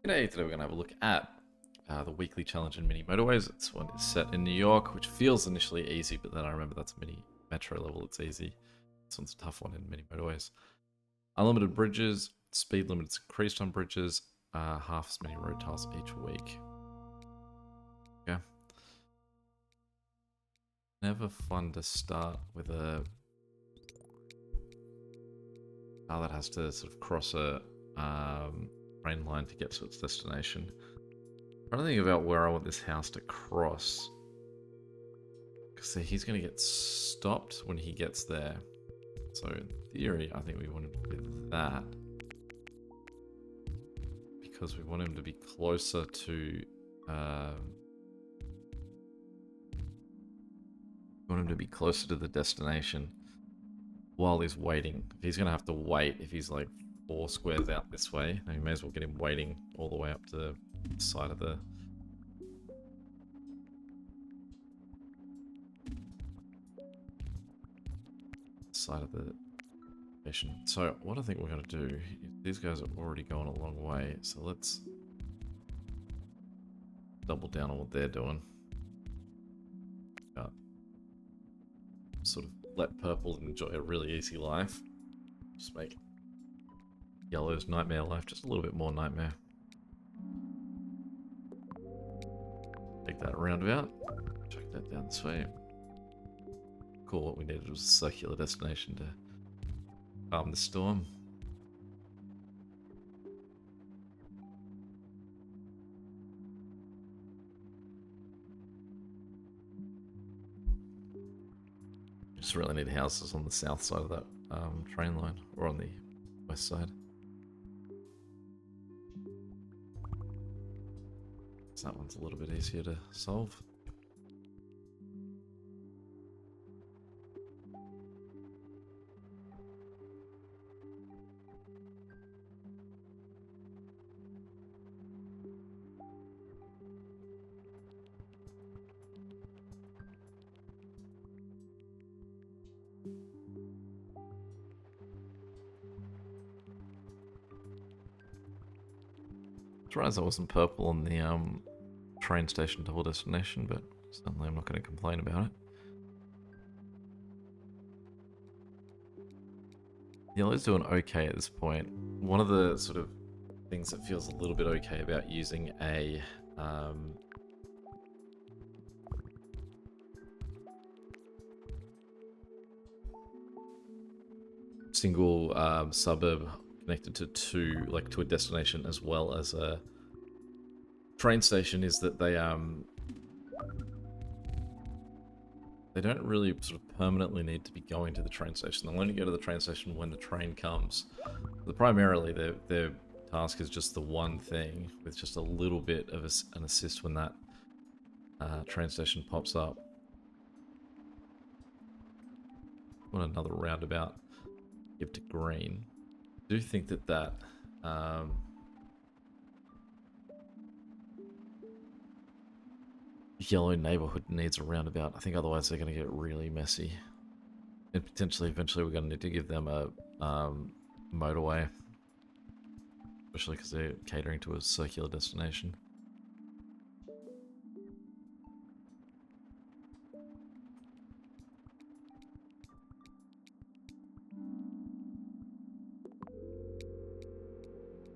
Today we're going to have a look at the weekly challenge in mini motorways. This one is set in New York, which feels initially easy, but then I remember that's a mini metro level, it's easy. This one's a tough one in mini motorways. Unlimited bridges, speed limits increased on bridges, half as many road tiles each week. Yeah. Never fun to start with a car that has to sort of cross a train line to get to its destination. I'm trying to think about where I want this house to cross. Because he's going to get stopped when he gets there. So in theory, I think we want him to do that. Because we want him to be closer to... we want him to be closer to the destination while he's waiting. If he's going to have to wait, if he's like 4 squares out this way, then we may as well get him waiting all the way up to the side of the... station. So what I think we're going to do, these guys are already going a long way, so let's double down on what they're doing. Sort of let purple enjoy a really easy life. Just make yellow's nightmare life just a little bit more nightmare. Take that roundabout. Check that down this way. Cool, what we needed was a circular destination to calm the storm. Just really need houses on the south side of that train line, or on the west side. So that one's a little bit easier to solve. Surprised I wasn't purple on the train station double destination, but certainly I'm not going to complain about it. Yellow's doing okay at this point. One of the sort of things that feels a little bit okay about using a single suburb connected to a destination as well as a train station is that they don't really sort of permanently need to be going to the train station. They'll only go to the train station when the train comes. But primarily, their task is just the one thing, with just a little bit of an assist when that train station pops up. Want another roundabout. Give to green. I do think that yellow neighborhood needs a roundabout. I think otherwise they're going to get really messy. And potentially, eventually, we're going to need to give them a motorway. Especially because they're catering to a circular destination.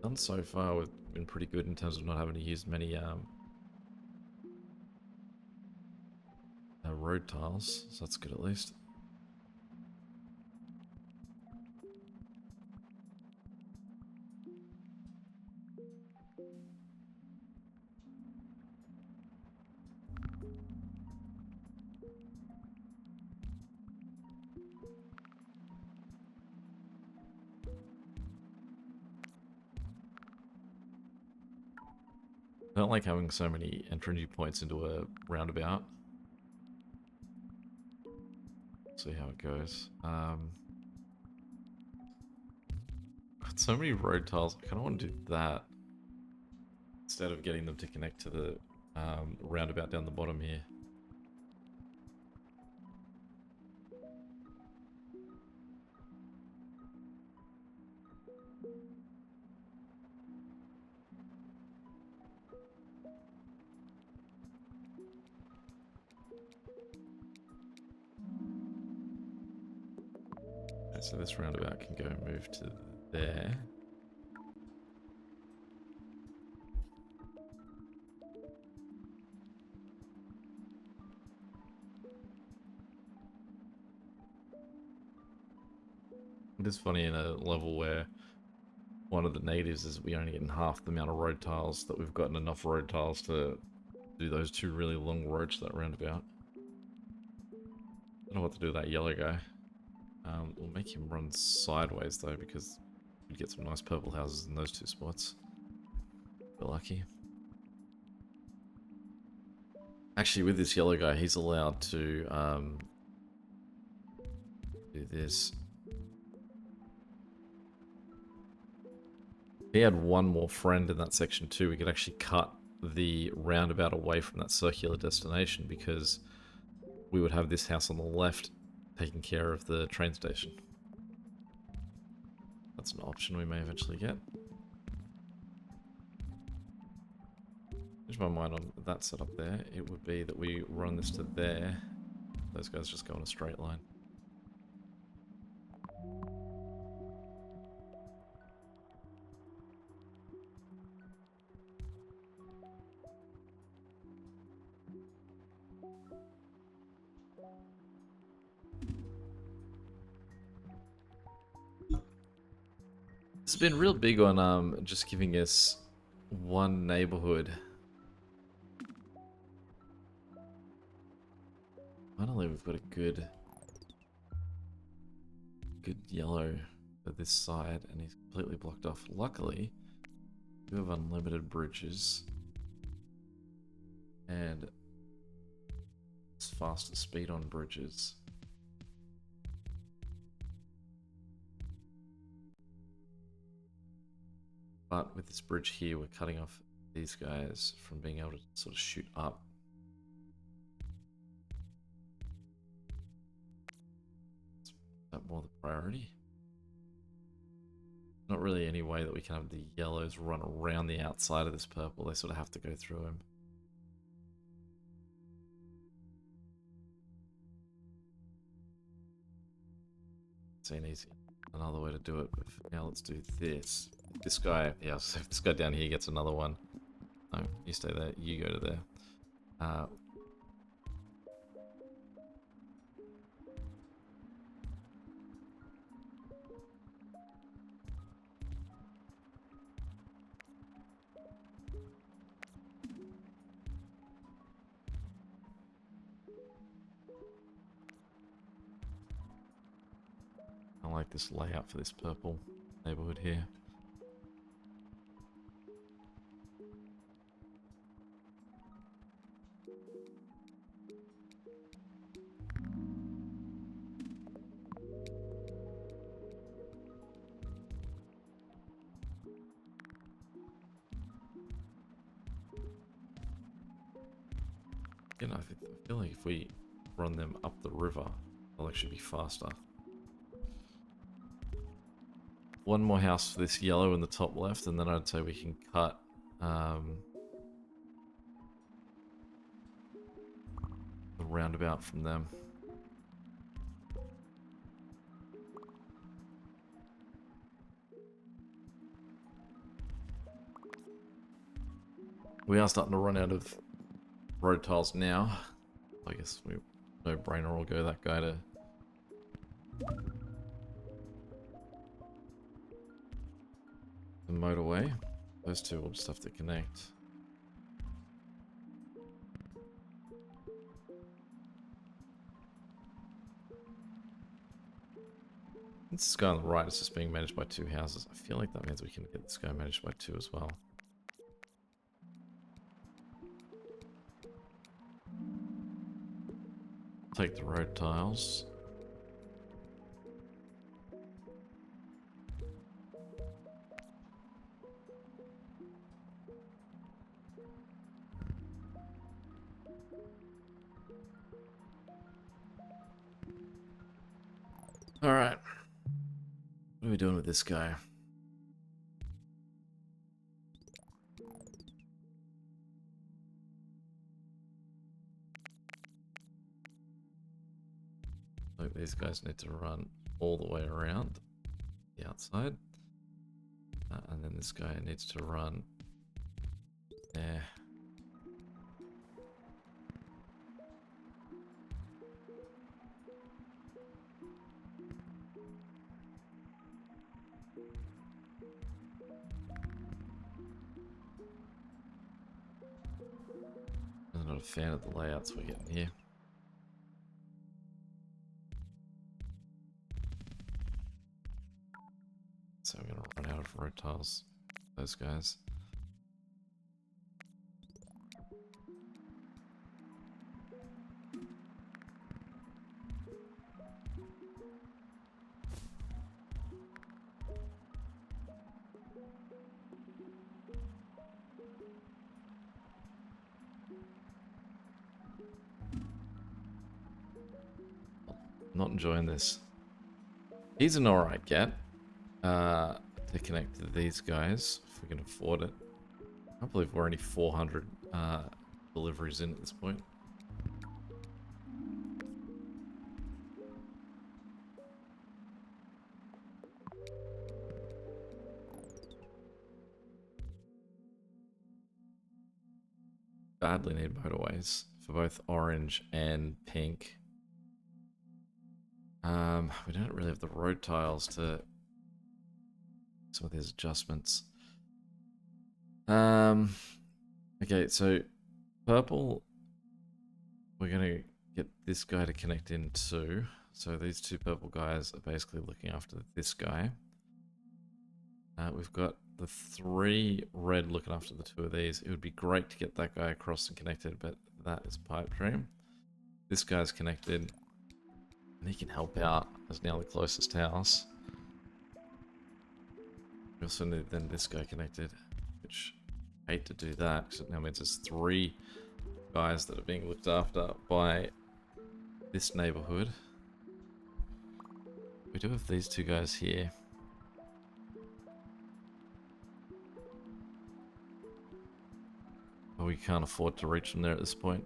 Done so far, we've been pretty good in terms of not having to use many road tiles, so that's good at least. I don't like having so many entry points into a roundabout. See how it goes. Got so many road tiles. I kind of want to do that instead of getting them to connect to the roundabout down the bottom here. So this roundabout can go and move to there. It is funny in a level where one of the negatives is we only get half the amount of road tiles that we've gotten enough road tiles to do those 2 really long roads to that roundabout. Don't know what to do with that yellow guy. We'll make him run sideways though, because we'd get some nice purple houses in those 2 spots. We're lucky. Actually, with this yellow guy, he's allowed to do this. If he had one more friend in that section too, we could actually cut the roundabout away from that circular destination, because we would have this house on the left taking care of the train station. That's an option we may eventually get. Change my mind on that setup there. It would be that we run this to there. Those guys just go in a straight line. It's been real big on just giving us one neighborhood. Finally, we've got a good yellow for this side, and he's completely blocked off. Luckily, we have unlimited bridges and it's faster speed on bridges. But with this bridge here, we're cutting off these guys from being able to sort of shoot up. Is that more the priority? Not really any way that we can have the yellows run around the outside of this purple. They sort of have to go through him. See an easy another way to do it, but for now let's do this. This guy, yeah, so if this guy down here gets another one. No, you stay there, you go to there. I like this layout for this purple neighborhood here. You know, I feel like if we run them up the river, they'll actually be faster. One more house for this yellow in the top left, and then I'd say we can cut the roundabout from them. We are starting to run out of road tiles now. I guess we no brainer will go that guy to the motorway. Those 2 will just have to connect. This guy on the right is just being managed by 2 houses. I feel like that means we can get this guy managed by 2 as well. Take the road tiles. Alright. What are we doing with this guy? Look, these guys need to run all the way around the outside. And then this guy needs to run there. I'm not a fan of the layouts we're getting here. So we're going to run out of road tiles, those guys. Not enjoying this. He's an alright get. To connect to these guys, if we can afford it. I can't believe we're only 400 deliveries in at this point. Badly need motorways for both orange and pink. We don't really have the road tiles to some of these adjustments. Okay, so purple, we're gonna get this guy to connect into. So these two purple guys are basically looking after this guy. We've got the 3 red looking after the 2 of these. It would be great to get that guy across and connected, but that is pipe dream. This guy's connected, and he can help out as now the closest house. We also need then this guy connected, which I hate to do that because it now means there's 3 guys that are being looked after by this neighborhood. We do have these 2 guys here. But we can't afford to reach them there at this point.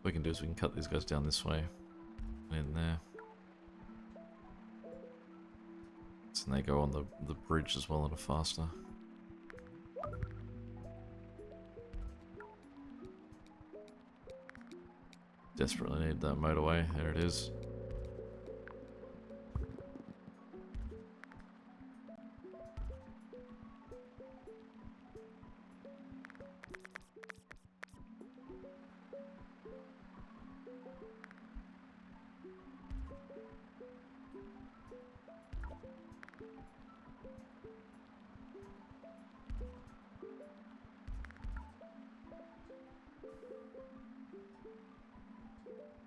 What we can do is we can cut these guys down this way and in there. So they go on the bridge as well and are faster. Desperately need that motorway. There it is.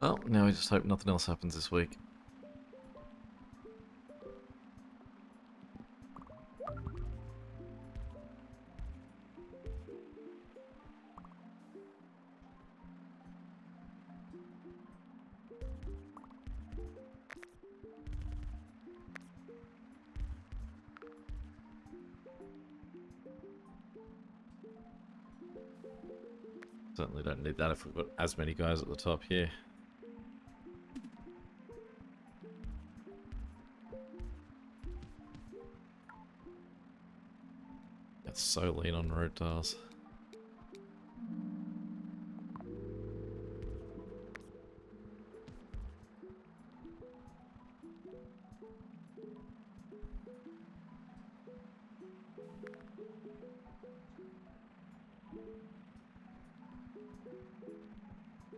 Well, now we just hope nothing else happens this week. Certainly don't need that if we've got as many guys at the top here. It's so lean on road tiles.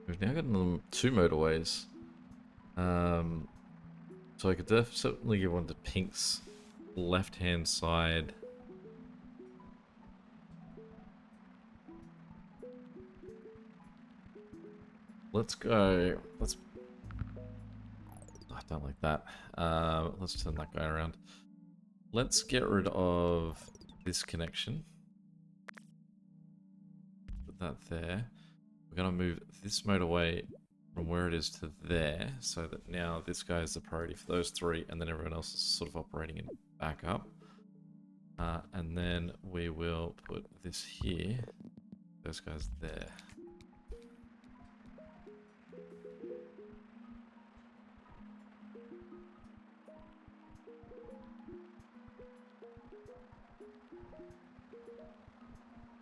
We've now got 2 motorways. So I could certainly give one to Pink's left-hand side. Let's go. I don't like that. Let's turn that guy around. Let's get rid of this connection. Put that there. We're going to move this motorway from where it is to there, so that now this guy is the priority for those three, and then everyone else is sort of operating in backup. And then we will put this here, those guys there.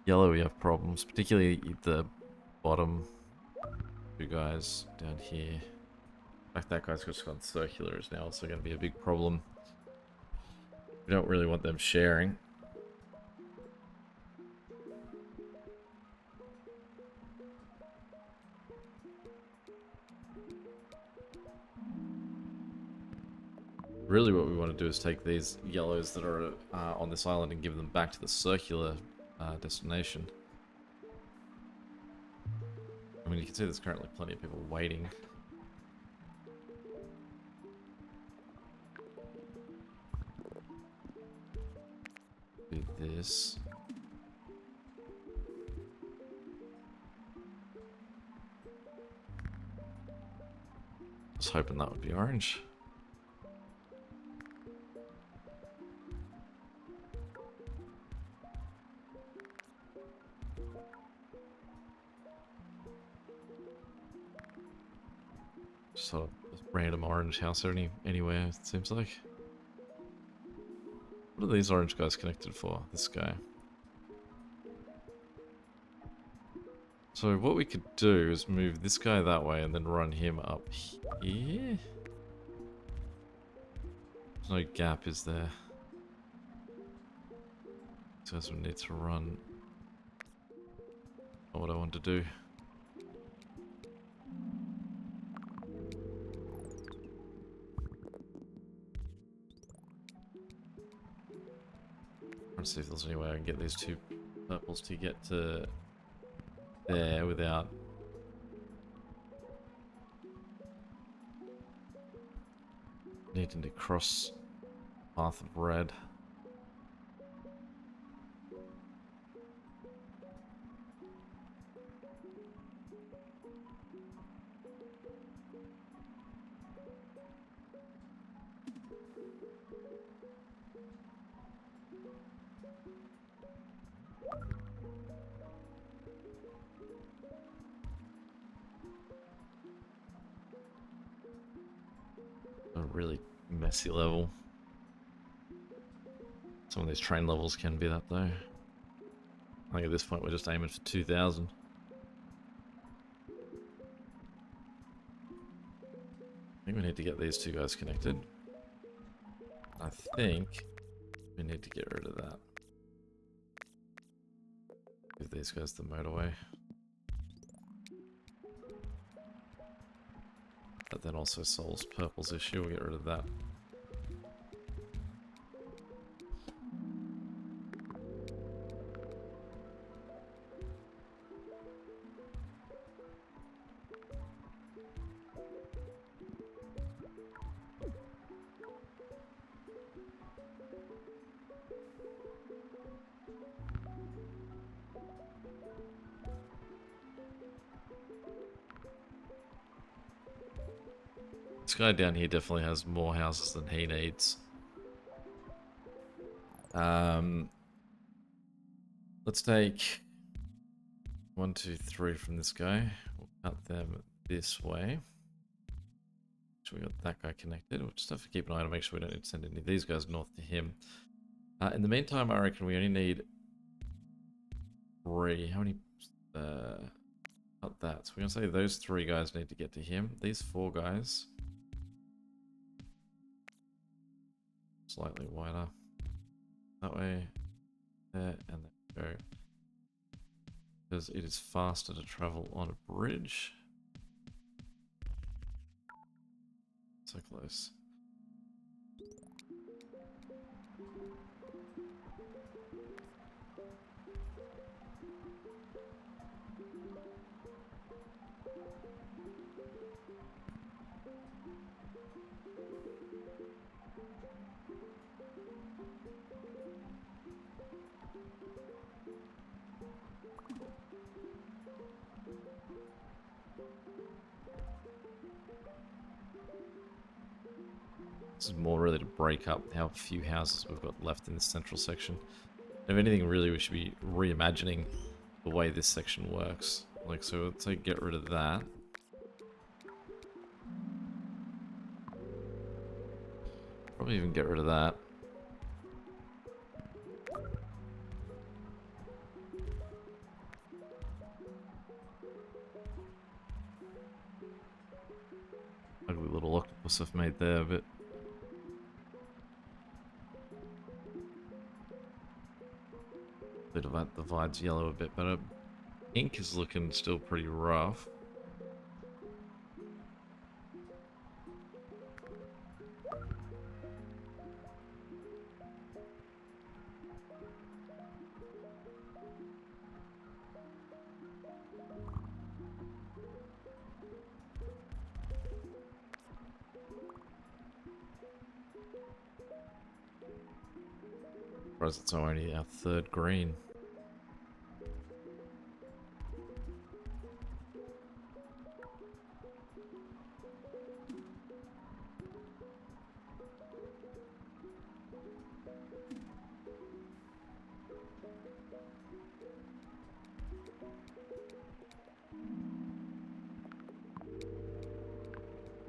Yellow, we have problems, particularly the bottom two guys down here. In fact, that guy's just gone circular is now also going to be a big problem. We don't really want them sharing. Really what we want to do is take these yellows that are on this island and give them back to the circular destination. I mean, you can see there's currently plenty of people waiting. Do this. I was hoping that would be orange. Sort of random orange house anywhere, it seems like. What are these orange guys connected for? This guy. So what we could do is move this guy that way and then run him up here. There's no gap, is there? These guys would need to run. Not what I want to do. See if there's any way I can get these two purples to get to there without needing to cross path of red. A really messy level. Some of these train levels can be that though. I think at this point we're just aiming for 2,000. I think we need to get these two guys connected. I think we need to get rid of that. Give these guys the motorway. That then also solves purple's issue. We'll get rid of that. This guy down here definitely has more houses than he needs. Let's take 1, 2, 3 from this guy. We'll cut them this way. So we got that guy connected. We'll just have to keep an eye to make sure we don't need to send any of these guys north to him. In the meantime, I reckon we only need 3. How many? Cut that. So we're gonna say those 3 guys need to get to him. These 4 guys. Slightly wider. That way, there, and there we go. Because it is faster to travel on a bridge. So close. This is more really to break up how few houses we've got left in this central section. If anything, really, we should be reimagining the way this section works. Like, so let's say get rid of that. Probably even get rid of that. Ugly little octopus I've made there, but bit of that divides yellow a bit better. Pink is looking still pretty rough. Surprised it's only our third green.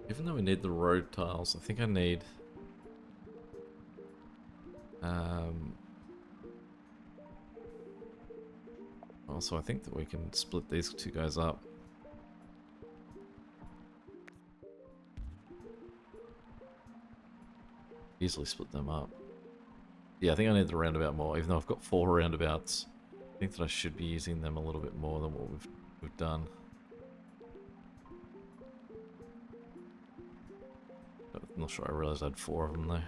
Even though we need the road tiles, I think I need... Also, I think that we can split these two guys up. Easily split them up. Yeah, I think I need the roundabout more, even though I've got 4 roundabouts. I think that I should be using them a little bit more than what we've done. I'm not sure I realized I had 4 of them though.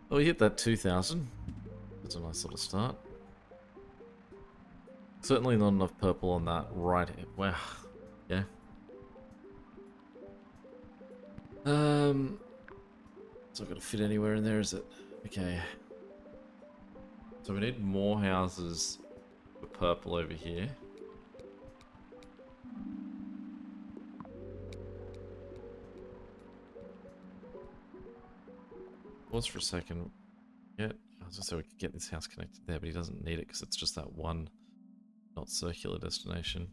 Oh, we hit that 2,000. That's a nice little start. Certainly not enough purple on that right. Wow. Yeah. It's not gonna fit anywhere in there, is it? Okay. So we need more houses for purple over here. Pause for a second. Yeah, I was just saying we could get this house connected there, but he doesn't need it because it's just that one not circular destination.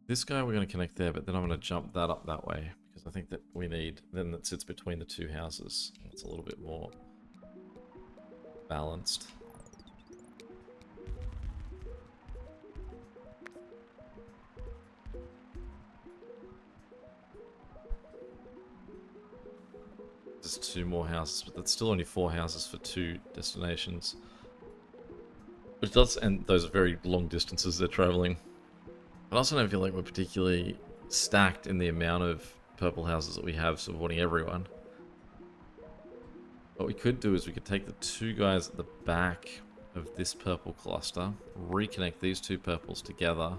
This guy we're going to connect there, but then I'm going to jump that up that way because I think that we need, then that sits between the 2 houses. It's a little bit more balanced. There's 2 more houses, but that's still only 4 houses for 2 destinations. Which does, and those are very long distances they're traveling. I also don't feel like we're particularly stacked in the amount of purple houses that we have supporting everyone. What we could do is we could take the 2 guys at the back of this purple cluster, reconnect these 2 purples together.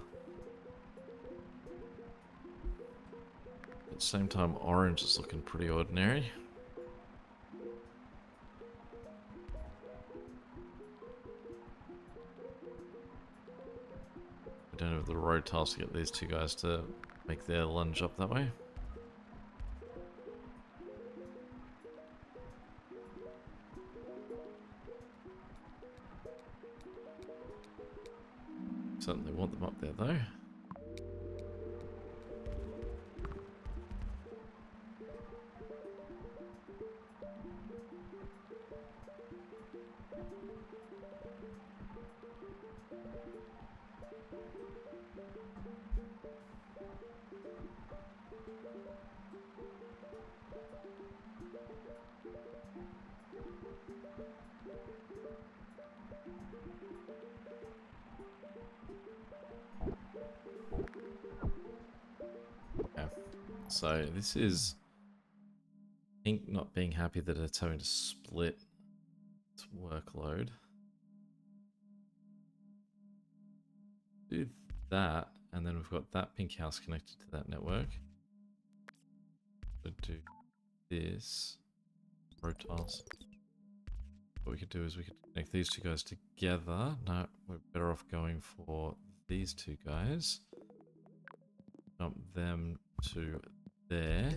At the same time, orange is looking pretty ordinary. We don't have the road tiles to get these 2 guys to make their lunge up that way. Certainly want them up there though. So this is Pink not being happy that it's having to split its workload. Do that, and then we've got that pink house connected to that network. So do this road tiles. What we could do is we could connect these two guys together. No, we're better off going for these two guys. Jump them to there.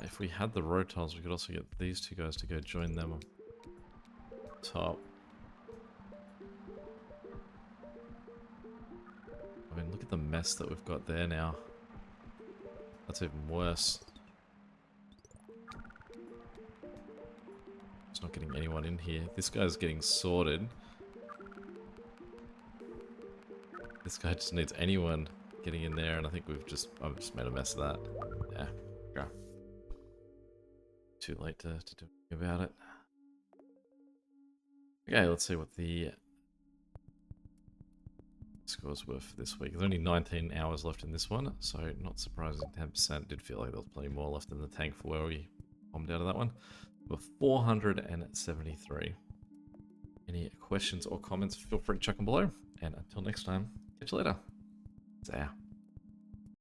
If we had the road tiles, we could also get these two guys to go join them up top. I mean, look at the mess that we've got there now. That's even worse. It's not getting anyone in here. This guy's getting sorted. This guy just needs anyone getting in there, and I think I've just made a mess of that. Yeah, yeah. Too late to do anything about it. Okay, let's see what the scores were for this week. There's only 19 hours left in this one, so not surprising. 10% did feel like there was plenty more left in the tank for where we bombed out of that one. We're 473. Any questions or comments, feel free to chuck them below. And until next time, catch you later. See ya.